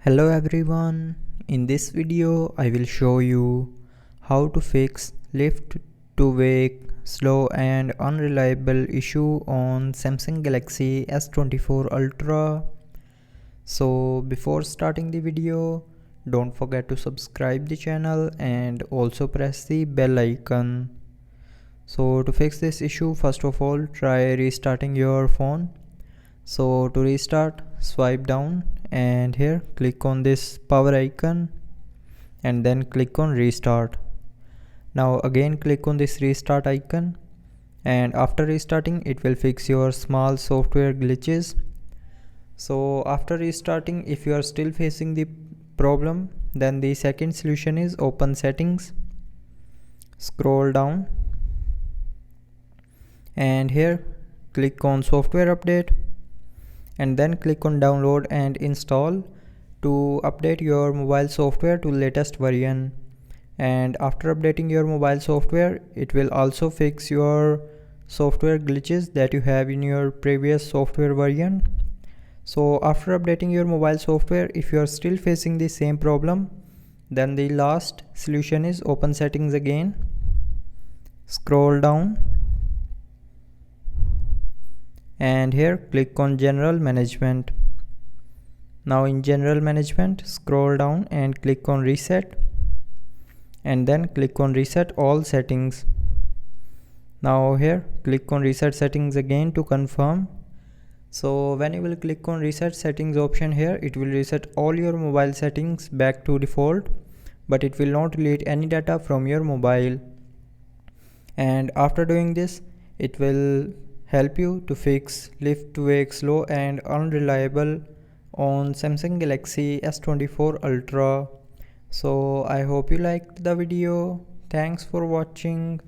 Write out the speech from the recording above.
Hello everyone, in this video I will show you how to fix lift to wake slow and unreliable issue on Samsung Galaxy S24 Ultra. So before starting the video, don't forget to subscribe the channel and also press the bell icon. So to fix this issue, first of all try restarting your phone. So to restart, swipe down and here click on this power icon and then click on restart. Now again click on this restart icon, and after restarting it will fix your small software glitches. So after restarting, if you are still facing the problem, then the second solution is open settings. Scroll down and here click on software update and then click on download and install to update your mobile software to latest version. And after updating your mobile software, it will also fix your software glitches that you have in your previous software version. So after updating your mobile software, if you are still facing the same problem, then the last solution is open settings again. Scroll down and here click on general management. Now in general management, scroll down and click on reset and then click on reset all settings. Now here click on reset settings again to confirm. So when you will click on reset settings option here, it will reset all your mobile settings back to default, but it will not delete any data from your mobile. And after doing this, it will help you to fix lift to wake slow and unreliable on Samsung Galaxy S24 Ultra. So I hope you liked the video. Thanks for watching.